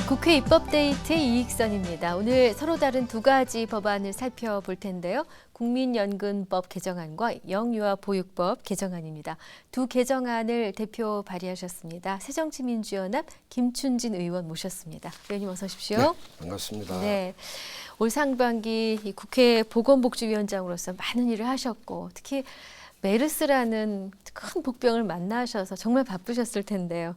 국회 입법데이트 이익선입니다. 오늘 서로 다른 두 가지 법안을 살펴볼 텐데요. 국민연금법 개정안과 영유아보육법 개정안입니다. 두 개정안을 대표 발의하셨습니다. 새정치민주연합 김춘진 의원 모셨습니다. 의원님 어서 오십시오. 네, 반갑습니다. 네, 올 상반기 이 국회 보건복지위원장으로서 많은 일을 하셨고 특히 메르스라는 큰 복병을 만나셔서 정말 바쁘셨을 텐데요.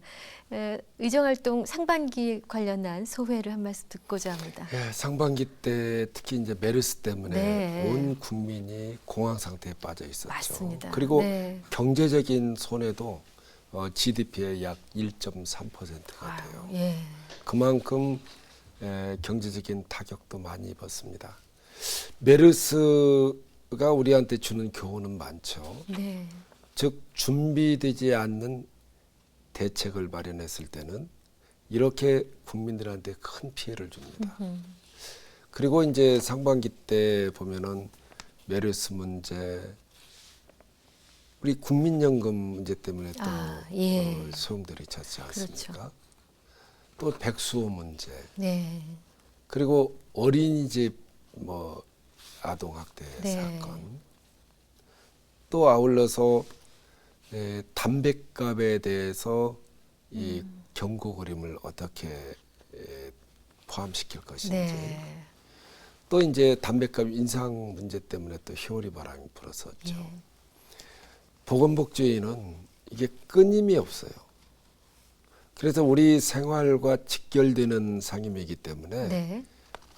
의정활동 상반기 관련한 소회를 한 말씀 듣고자 합니다. 예, 상반기 때 특히 이제 메르스 때문에 네. 온 국민이 공황 상태에 빠져 있었죠. 맞습니다. 그리고 네. 경제적인 손해도 GDP의 약 1.3%가 돼요. 예. 그만큼 경제적인 타격도 많이 입었습니다. 메르스가 우리한테 주는 교훈은 많죠. 네. 즉 준비되지 않는 대책을 마련했을 때는 이렇게 국민들한테 큰 피해를 줍니다. 그리고 이제 상반기 때 보면은 메르스 문제, 우리 국민연금 문제 때문에 또 예. 소용돌이 쳤지 않습니까? 그렇죠. 또 백수호 문제, 네. 그리고 어린이집 아동학대 네. 사건, 또 아울러서 담뱃값에 대해서 이 경고 그림을 어떻게 포함시킬 것인지, 네. 또 이제 담뱃값 인상 문제 때문에 또 희오리 바람이 불었었죠. 예. 보건복지위는 이게 끊임이 없어요. 그래서 우리 생활과 직결되는 상임이기 때문에 네.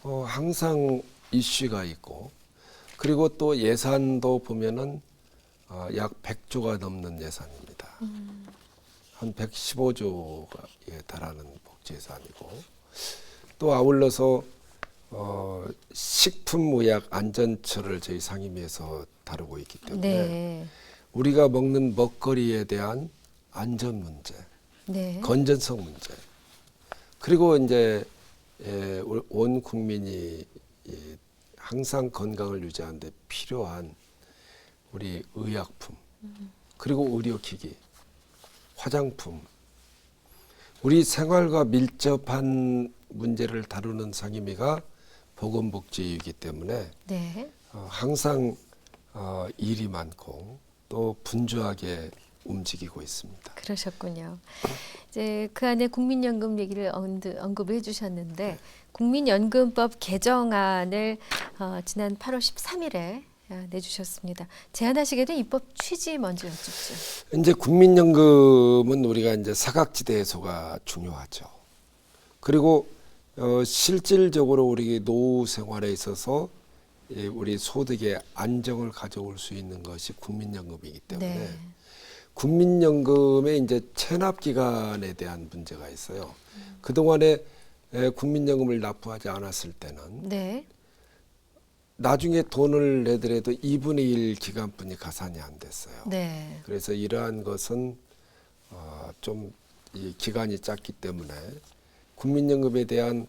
항상 이슈가 있고, 그리고 또 예산도 보면은 약 100조가 넘는 예산입니다. 한 115조에 달하는 복지 예산이고, 또 아울러서 식품의약안전처를 저희 상임위에서 다루고 있기 때문에 네. 우리가 먹는 먹거리에 대한 안전 문제, 네. 건전성 문제, 그리고 이제 온 국민이 항상 건강을 유지하는 데 필요한 우리 의약품, 그리고 의료기기, 화장품, 우리 생활과 밀접한 문제를 다루는 상임위가 보건복지이기 때문에 네. 항상 일이 많고 또 분주하게 움직이고 있습니다. 그러셨군요. 이제 그 안에 국민연금 얘기를 언급을 해주셨는데 국민연금법 개정안을 지난 8월 13일에 내주셨습니다. 제안하시게 된 입법 취지 먼저 여쭙죠. 이제 국민연금은 우리가 이제 사각지대 해소가 중요하죠. 그리고 실질적으로 우리 노후 생활에 있어서 우리 소득의 안정을 가져올 수 있는 것이 국민연금이기 때문에 네. 국민연금의 이제 체납 기간에 대한 문제가 있어요. 그동안에 국민연금을 납부하지 않았을 때는 네. 나중에 돈을 내더라도 2분의 1 기간뿐이 가산이 안 됐어요. 네. 그래서 이러한 것은 좀 이 기간이 짧기 때문에 국민연금에 대한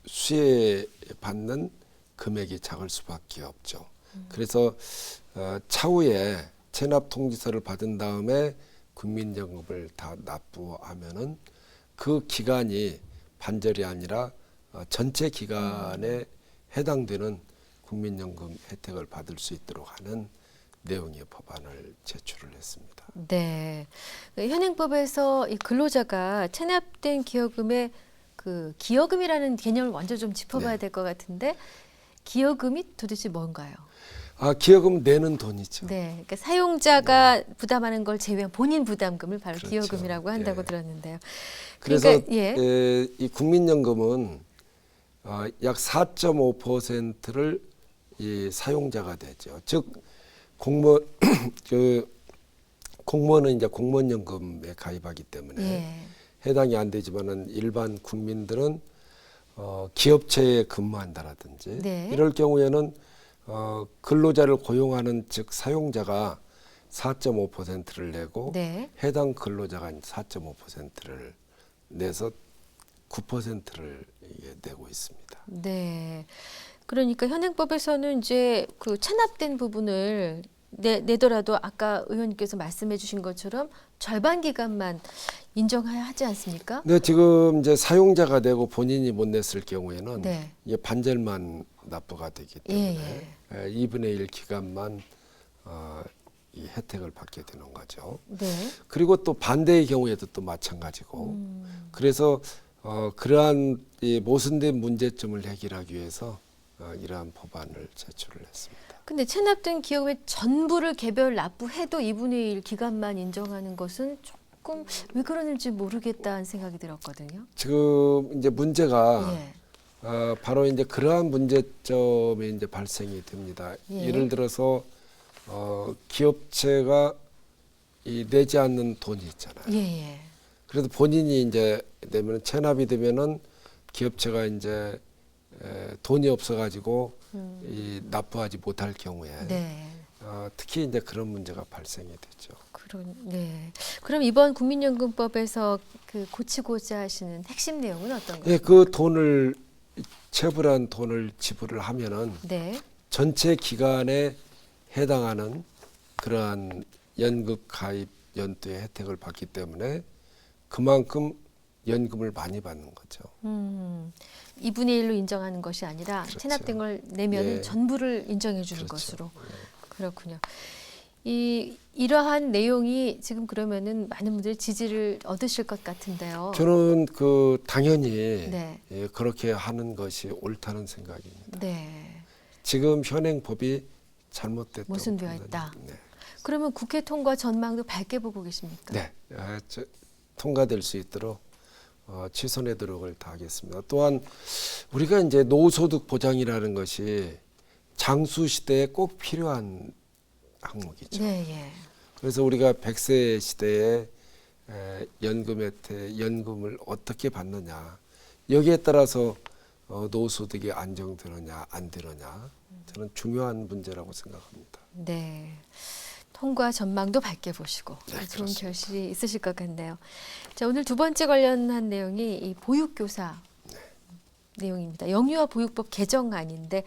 수혜받는 금액이 작을 수밖에 없죠. 그래서 차후에 체납 통지서를 받은 다음에 국민연금을 다 납부하면은 그 기간이 반절이 아니라 전체 기간에 해당되는 국민연금 혜택을 받을 수 있도록 하는 내용의 법안을 제출을 했습니다. 네. 현행법에서 이 근로자가 체납된 기여금의 그 기여금이라는 개념을 먼저 좀 짚어봐야 네. 될 것 같은데 기여금이 도대체 뭔가요? 기여금 내는 돈이죠. 네, 그러니까 사용자가 부담하는 걸 제외한 본인 부담금을 바로 그렇죠. 기여금이라고 한다고 예. 들었는데요. 그래서 그러니까, 예. 이 국민연금은 약 4.5%를 이 사용자가 되죠. 즉 공무원은 이제 공무원연금에 가입하기 때문에 예. 해당이 안 되지만은 일반 국민들은 기업체에 근무한다라든지 네. 이럴 경우에는 근로자를 고용하는 즉 사용자가 4.5%를 내고 네. 해당 근로자가 4.5%를 내서 9%를 내고 있습니다. 네. 그러니까 현행법에서는 이제 그 체납된 부분을 내더라도 아까 의원님께서 말씀해 주신 것처럼 절반 기간만 인정해야 하지 않습니까? 근데 지금 이제 사용자가 되고 본인이 못 냈을 경우에는 네. 이게 반절만 납부가 되기 때문에 예. 2분의 1 기간만 이 혜택을 받게 되는 거죠. 네. 그리고 또 반대의 경우에도 또 마찬가지고. 그래서 그러한 이 모순된 문제점을 해결하기 위해서 이러한 법안을 제출을 했습니다. 근데 체납된 기업의 전부를 개별 납부해도 2분의 1 기간만 인정하는 것은 조금 왜 그러는지 모르겠다는 생각이 들었거든요. 지금 이제 문제가 예. 바로 이제 그러한 문제점이 이제 발생이 됩니다. 예. 예를 들어서 기업체가 이 내지 않는 돈이 있잖아요. 예, 예. 그래도 본인이 이제 내면 체납이 되면은 기업체가 이제 돈이 없어가지고 이 납부하지 못할 경우에 네. 특히 이제 그런 문제가 발생이 되죠. 네. 그럼 이번 국민연금법에서 그 고치고자 하시는 핵심 내용은 어떤 예, 거예요? 그 돈을 체불한 돈을 지불을 하면은 네. 전체 기간에 해당하는 그러한 연금 가입 연투의 혜택을 받기 때문에 그만큼 연금을 많이 받는 거죠. 2분의 1로 인정하는 것이 아니라 그렇죠. 체납된 걸 내면은 예. 전부를 인정해 주는 그렇죠. 것으로. 그렇군요. 이러한 내용이 지금 그러면은 많은 분들이 지지를 얻으실 것 같은데요. 저는 그 당연히 네. 예, 그렇게 하는 것이 옳다는 생각입니다. 네. 지금 현행 법이 잘못됐다고 모순되어 판단이- 있다. 네. 그러면 국회 통과 전망도 밝게 보고 계십니까? 네. 통과될 수 있도록 최선의 노력을 다하겠습니다. 또한 우리가 이제 노후소득 보장이라는 것이 장수 시대에 꼭 필요한 항목이죠. 네, 예. 그래서 우리가 100세 시대에 연금 혜택, 연금을 어떻게 받느냐 여기에 따라서 노후소득이 안정되느냐 안 되느냐 저는 중요한 문제라고 생각합니다. 네. 통과 전망도 밝게 보시고 네, 좋은 그렇습니다. 결실이 있으실 것 같네요. 자, 오늘 두 번째 관련한 내용이 이 보육교사 내용입니다. 영유아 보육법 개정안인데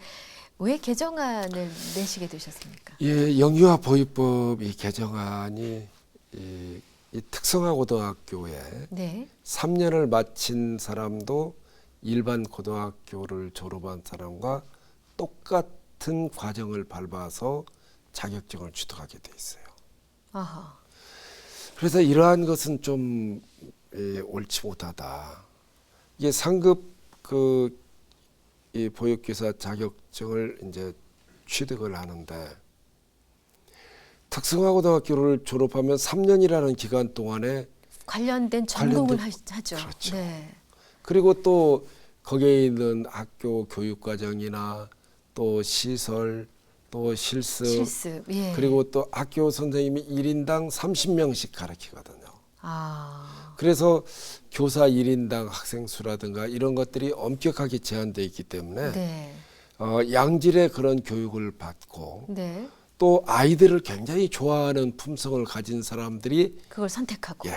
왜 개정안을 내시게 되셨습니까? 예, 영유아 보육법 이 개정안이 이 특성화고등학교에 네. 3년을 마친 사람도 일반 고등학교를 졸업한 사람과 똑같은 과정을 밟아서 자격증을 취득하게 돼 있어요. 아하. 그래서 이러한 것은 좀 옳지 못하다. 이게 상급 이 보육교사 자격증을 이제 취득을 하는데 특성화고등학교를 졸업하면 3년이라는 기간 동안에 관련된 전공을 하죠. 그렇죠. 네. 그리고 또 거기에 있는 학교 교육과정이나 또 시설 또 실습. 예. 그리고 또 학교 선생님이 1인당 30명씩 가르치거든요. 아. 그래서 교사 1인당 학생 수라든가 이런 것들이 엄격하게 제한되어 있기 때문에 네. 양질의 그런 교육을 받고 네. 또 아이들을 굉장히 좋아하는 품성을 가진 사람들이 그걸 선택하고.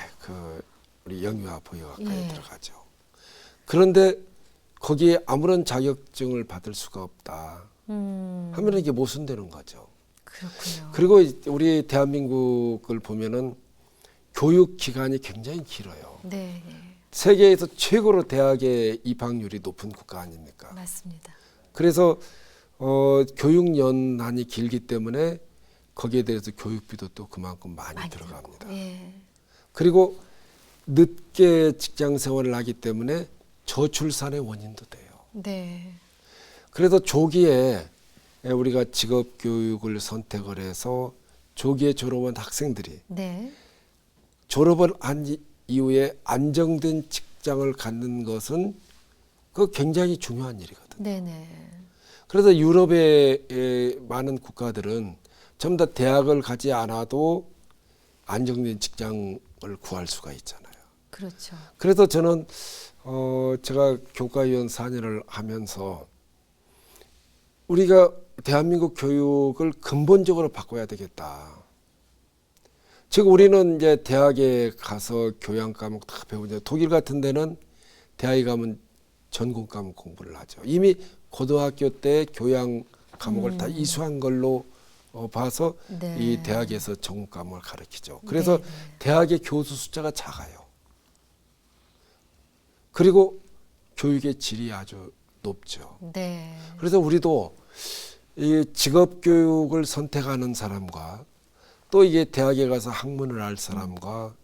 우리 영유아 보육학과에 예. 들어가죠. 그런데 거기에 아무런 자격증을 받을 수가 없다. 하면 이게 모순되는 거죠. 그렇군요. 그리고 우리 대한민국을 보면은 교육 기간이 굉장히 길어요. 네. 세계에서 최고로 대학의 입학률이 높은 국가 아닙니까? 맞습니다. 그래서 교육 연한이 길기 때문에 거기에 대해서 교육비도 또 그만큼 많이 들어갑니다. 예. 그리고 늦게 직장 생활을 하기 때문에 저출산의 원인도 돼요. 네. 그래서 조기에 우리가 직업 교육을 선택을 해서 조기에 졸업한 학생들이 네. 졸업을 한 이후에 안정된 직장을 갖는 것은 그 굉장히 중요한 일이거든요. 네네. 그래서 유럽의 많은 국가들은 전부 다 대학을 가지 않아도 안정된 직장을 구할 수가 있잖아요. 그렇죠. 그래서 저는 제가 교과위원 4년을 하면서 우리가 대한민국 교육을 근본적으로 바꿔야 되겠다. 즉 우리는 이제 대학에 가서 교양 과목 다 배우죠. 독일 같은 데는 대학에 가면 전공 과목 공부를 하죠. 이미 고등학교 때 교양 과목을 다 이수한 걸로 봐서 네. 이 대학에서 전공 과목을 가르치죠. 그래서 네. 대학의 교수 숫자가 작아요. 그리고 교육의 질이 아주 높죠. 네. 그래서 우리도 이 직업 교육을 선택하는 사람과 또 이게 대학에 가서 학문을 할 사람과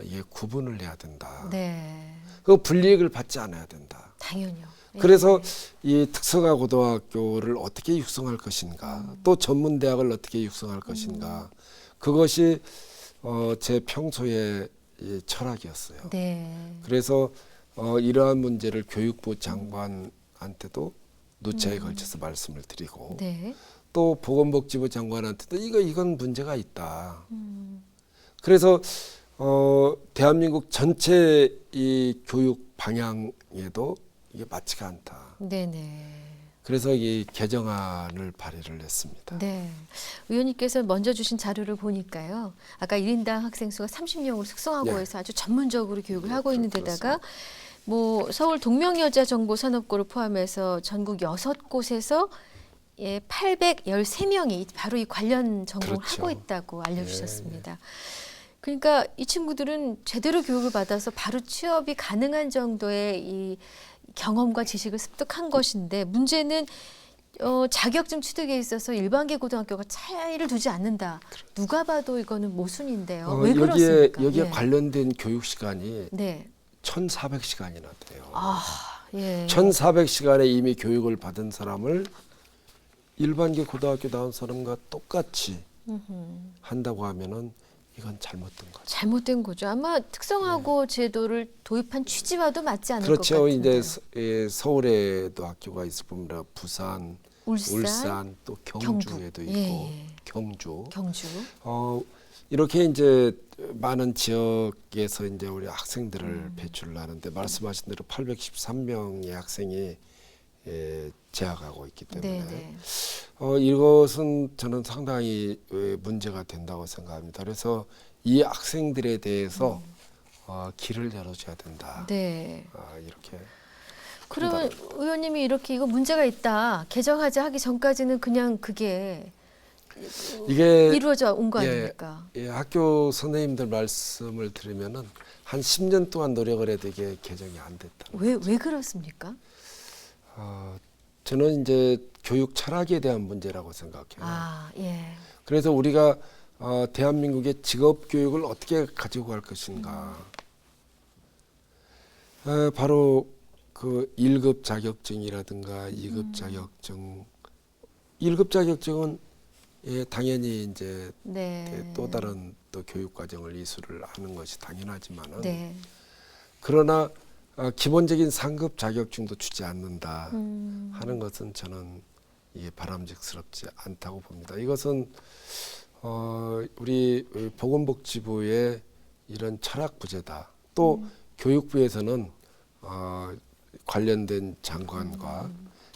이게 구분을 해야 된다. 네. 그 불이익을 받지 않아야 된다. 당연히요. 예. 그래서 이 특성화 고등학교를 어떻게 육성할 것인가, 또 전문 대학을 어떻게 육성할 것인가, 그것이 제 평소의 이 철학이었어요. 네. 그래서 이러한 문제를 교육부 장관한테도 누차에 걸쳐서 말씀을 드리고 네. 또 보건복지부 장관한테도 이건 문제가 있다. 그래서 대한민국 전체 이 교육 방향에도 이게 맞지가 않다. 네네. 그래서 이 개정안을 발의를 했습니다. 네. 의원님께서 먼저 주신 자료를 보니까요. 아까 1인당 학생 수가 30명으로 숙성하고 네. 해서 아주 전문적으로 교육을 하고 있는 데다가 그렇습니다. 뭐 서울 동명여자정보산업고를 포함해서 전국 6곳에서 813명이 바로 이 관련 전공을 그렇죠. 하고 있다고 알려주셨습니다. 그러니까 이 친구들은 제대로 교육을 받아서 바로 취업이 가능한 정도의 이 경험과 지식을 습득한 것인데 문제는 자격증 취득에 있어서 일반계 고등학교가 차이를 두지 않는다. 누가 봐도 이거는 모순인데요. 왜 그렇습니까? 여기에 예. 관련된 교육 시간이 네. 1,400시간이나 돼요. 아, 예. 1,400시간에 이미 교육을 받은 사람을 일반계 고등학교 나온 사람과 똑같이 한다고 하면은 이건 잘못된 거죠. 잘못된 거죠. 아마 특성화고 제도를 도입한 취지와도 맞지 않을 것 그렇죠. 같은데요. 이제 서울에도 학교가 있을 뿐만 부산, 울산, 또 경주에도 경북. 있고 예. 경주. 경주. 이렇게 이제 많은 지역에서 이제 우리 학생들을 배출을 하는데 말씀하신 대로 813명의 학생이 재학하고 있기 때문에 네. 이것은 저는 상당히 문제가 된다고 생각합니다. 그래서 이 학생들에 대해서 길을 열어줘야 된다. 네. 이렇게. 그러면 의원님이 이렇게 이거 문제가 있다 개정하자 하기 전까지는 그냥 그게 이게 이루어져 온 거 예, 아닙니까? 학교 선생님들 말씀을 들으면은 한 10년 동안 노력을 해도 이게 개정이 안 됐다. 왜 그렇습니까? 저는 이제 교육 철학에 대한 문제라고 생각해요. 아, 예. 그래서 우리가 대한민국의 직업 교육을 어떻게 가지고 갈 것인가. 바로 그 1급 자격증이라든가 2급 자격증. 1급 자격증은 당연히 이제 네. 또 다른 또 교육 과정을 이수를 하는 것이 당연하지만은 네. 그러나 기본적인 상급 자격증도 주지 않는다 하는 것은 저는 이게 바람직스럽지 않다고 봅니다. 이것은 우리 보건복지부의 이런 철학 부재다. 또 교육부에서는 관련된 장관과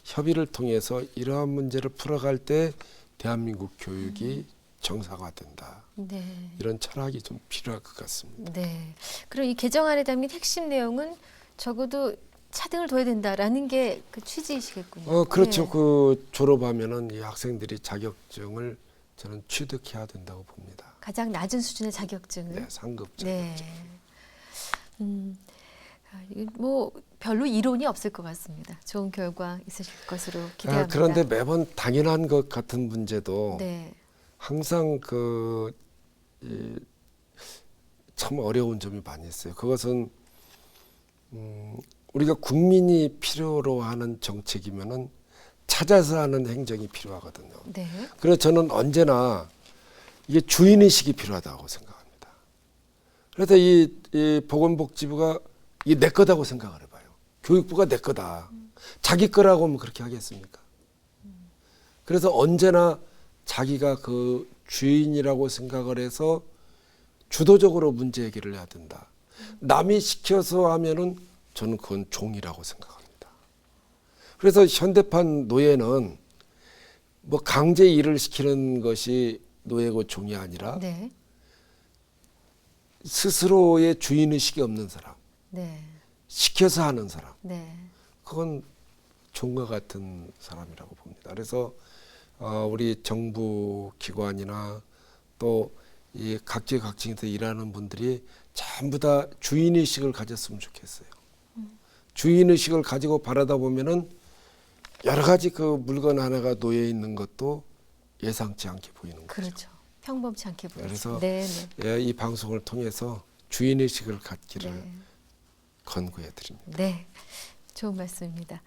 협의를 통해서 이러한 문제를 풀어갈 때 대한민국 교육이 정상화된다. 네. 이런 철학이 좀 필요할 것 같습니다. 네. 그럼 이 개정안에 담긴 핵심 내용은 적어도 차등을 둬야 된다라는 게 그 취지이시겠군요. 그렇죠. 네. 그 졸업하면은 이 학생들이 자격증을 저는 취득해야 된다고 봅니다. 가장 낮은 수준의 자격증을. 네, 상급 자격증. 네. 이게 뭐 별로 이론이 없을 것 같습니다. 좋은 결과 있으실 것으로 기대합니다. 그런데 매번 당연한 것 같은 문제도 네. 항상 참 어려운 점이 많이 있어요. 그것은 우리가 국민이 필요로 하는 정책이면은 찾아서 하는 행정이 필요하거든요. 네. 그래서 저는 언제나 이게 주인의식이 필요하다고 생각합니다. 그래서 이 보건복지부가 이게 내 거다고 생각을 해봐요. 교육부가 내 거다. 자기 거라고 하면 그렇게 하겠습니까? 그래서 언제나 자기가 그 주인이라고 생각을 해서 주도적으로 문제 해결을 해야 된다. 남이 시켜서 하면은 저는 그건 종이라고 생각합니다. 그래서 현대판 노예는 뭐 강제 일을 시키는 것이 노예고 종이 아니라 네. 스스로의 주인의식이 없는 사람, 네. 시켜서 하는 사람, 네. 그건 종과 같은 사람이라고 봅니다. 그래서 우리 정부 기관이나 또 이 각지각층에서 일하는 분들이 전부 다 주인의식을 가졌으면 좋겠어요. 주인 의식을 가지고 바라다 보면은 여러 가지 그 물건 하나가 놓여 있는 것도 예상치 않게 보이는 거죠. 그렇죠. 평범치 않게 보이죠. 그래서 네, 네. 예, 이 방송을 통해서 주인 의식을 갖기를 네. 권고해 드립니다. 네, 좋은 말씀입니다.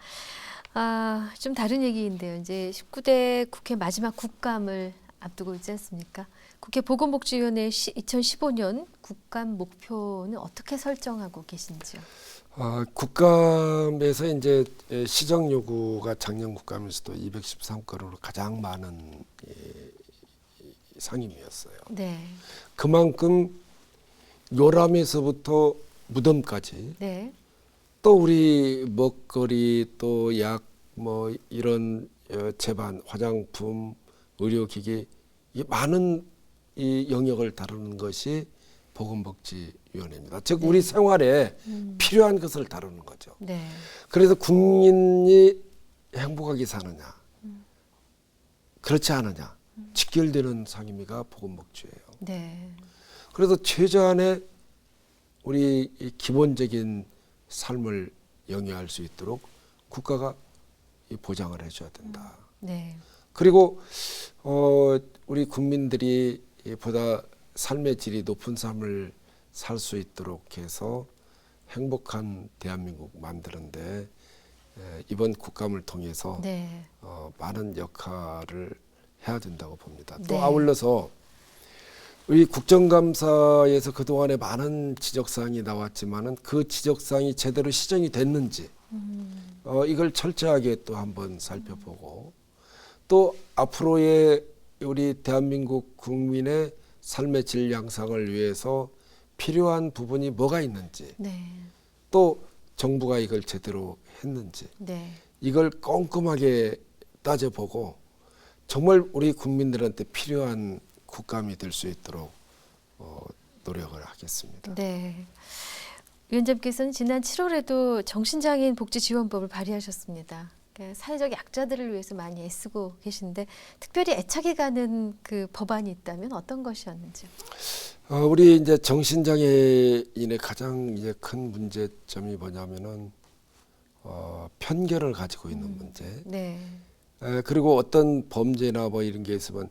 아, 좀 다른 얘기인데요. 이제 19대 국회 마지막 국감을 앞두고 있지 않습니까? 국회 보건복지위원회 2015년 국감 목표는 어떻게 설정하고 계신지요? 국감에서 이제 시정 요구가 작년 국감에서도 213건으로 가장 많은 상임이었어요. 네, 그만큼 요람에서부터 무덤까지 네, 또 우리 먹거리 또 약 뭐 이런 제반 화장품 의료기기 이 많은 이 영역을 다루는 것이 보건복지위원회입니다. 즉 우리 생활에 필요한 것을 다루는 거죠. 네, 그래서 국민이 행복하게 사느냐 그렇지 않느냐 직결되는 상임위가 보건복지예요. 네, 그래서 최저한의 우리 이 기본적인 삶을 영위할 수 있도록 국가가 이 보장을 해줘야 된다. 네, 그리고 우리 국민들이 보다 삶의 질이 높은 삶을 살 수 있도록 해서 행복한 대한민국 만드는데 이번 국감을 통해서 네, 많은 역할을 해야 된다고 봅니다. 또 네. 아울러서 우리 국정감사에서 그동안에 많은 지적사항이 나왔지만은 그 지적사항이 제대로 시정이 됐는지 이걸 철저하게 또 한번 살펴보고 또 앞으로의 우리 대한민국 국민의 삶의 질 향상을 위해서 필요한 부분이 뭐가 있는지 네, 또 정부가 이걸 제대로 했는지 네, 이걸 꼼꼼하게 따져보고 정말 우리 국민들한테 필요한 국감이 될 수 있도록 노력을 하겠습니다. 네. 위원장께서는 지난 7월에도 정신장애인 복지지원법을 발의하셨습니다. 그러니까 사회적 약자들을 위해서 많이 애쓰고 계신데 특별히 애착이 가는 그 법안이 있다면 어떤 것이었는지요? 우리 이제 정신장애인의 가장 이제 큰 문제점이 뭐냐면은 편견을 가지고 있는 문제. 네, 그리고 어떤 범죄나 뭐 이런 게 있으면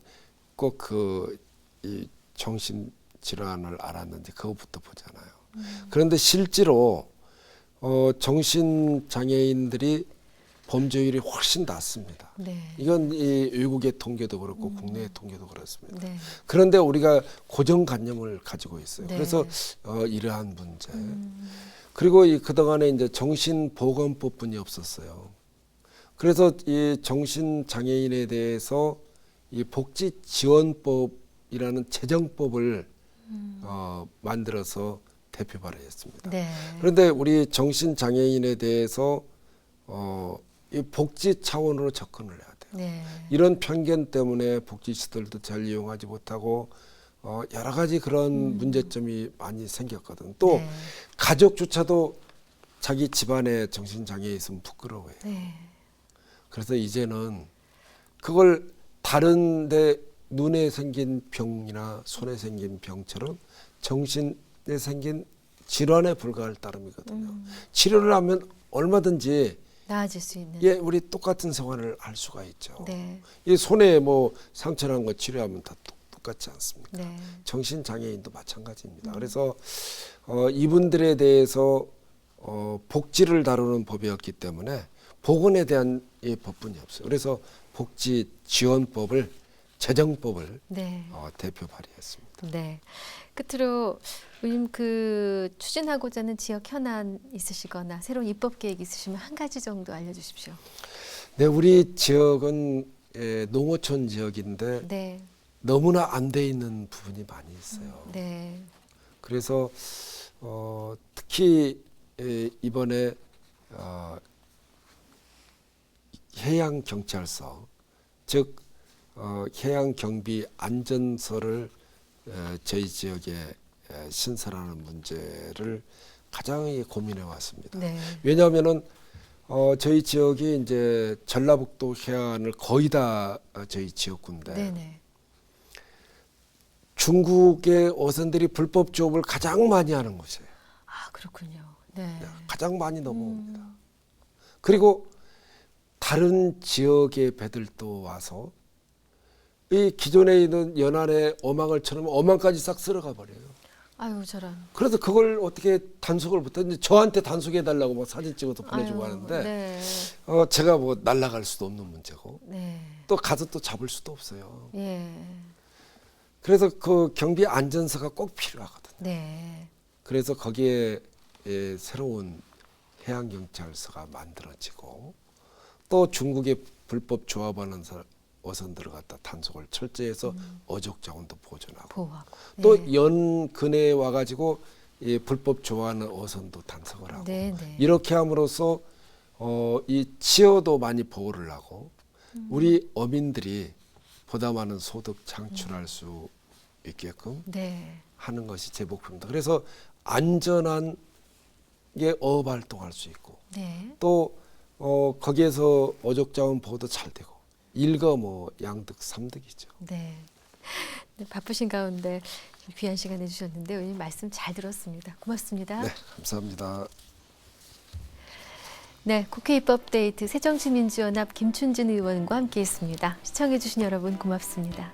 꼭 이 정신 질환을 알았는지 그것부터 보잖아요. 그런데 실제로 정신 장애인들이 범죄율이 훨씬 낮습니다. 네, 이건 이 외국의 통계도 그렇고 국내의 통계도 그렇습니다. 네, 그런데 우리가 고정관념을 가지고 있어요. 네. 그래서 이러한 문제. 그리고 이 그동안에 이제 정신보건법뿐이 없었어요. 그래서 이 정신장애인에 대해서 이 복지지원법이라는 재정법을 만들어서 대표 발의했습니다. 네, 그런데 우리 정신장애인에 대해서 이 복지 차원으로 접근을 해야 돼요. 네, 이런 편견 때문에 복지시설도 잘 이용하지 못하고 여러 가지 그런 문제점이 많이 생겼거든. 또 네. 가족조차도 자기 집안에 정신장애 있으면 부끄러워해요. 네, 그래서 이제는 그걸 다른데 눈에 생긴 병이나 손에 생긴 병처럼 정신에 생긴 질환에 불과할 따름이거든요. 치료를 하면 얼마든지 나아질 수 있는. 예, 우리 똑같은 생활을 할 수가 있죠. 네, 이 손에 뭐 상처난 거 치료하면 다 똑같지 않습니까? 네, 정신 장애인도 마찬가지입니다. 그래서 이분들에 대해서 복지를 다루는 법이었기 때문에 보건에 대한 이 법뿐이 없어요. 그래서 복지 지원법을 재정법을 네. 대표 발의했습니다. 네. 끝으로 의원님 그 추진하고자 하는 지역 현안 있으시거나 새로운 입법 계획 있으시면 한 가지 정도 알려주십시오. 네, 우리 지역은 농어촌 지역인데 네, 너무나 안 돼 있는 부분이 많이 있어요. 네, 그래서 특히 이번에 해양 경찰서 즉 해양 경비 안전서를 저희 지역에 신설하는 문제를 가장 고민해 왔습니다. 네, 왜냐하면은 저희 지역이 이제 전라북도 해안을 거의 다 저희 지역구인데 네, 네, 중국의 어선들이 불법 조업을 가장 많이 하는 곳이에요. 아 그렇군요. 네. 가장 많이 넘어옵니다. 그리고 다른 지역의 배들도 와서 이 기존에 있는 연안의 어망을 쳐놓으면 어망까지 싹 쓸어가 버려요. 아유 저런. 그래서 그걸 어떻게 단속을 못하는지 저한테 단속해 달라고 막 사진 찍어서 보내주고 아유, 하는데 네. 제가 뭐 날아갈 수도 없는 문제고 네. 또 가서 또 잡을 수도 없어요. 예. 그래서 그 경비 안전서가 꼭 필요하거든요. 네. 그래서 거기에 새로운 해양경찰서가 만들어지고 또 중국의 불법 조합하는 어선들을 갖다 단속을 철저히 해서 어족 자원도 보존하고 보호하고. 또 네. 연근에 와가지고 불법 조합하는 어선도 단속을 하고 네, 네. 이렇게 함으로써 이 치어도 많이 보호를 하고 우리 어민들이 보다 많은 소득 창출할 수 있게끔 네. 하는 것이 제 목표입니다. 그래서 안전한 게 어업 활동할 수 있고 네. 또 거기에서 어족자원 보호도 잘 되고 일거양득 삼득이죠. 네. 네, 바쁘신 가운데 귀한 시간 내주셨는데 오늘 말씀 잘 들었습니다. 고맙습니다. 네, 감사합니다. 네, 국회 입법데이트 새정치민주연합 김춘진 의원과 함께했습니다. 시청해주신 여러분 고맙습니다.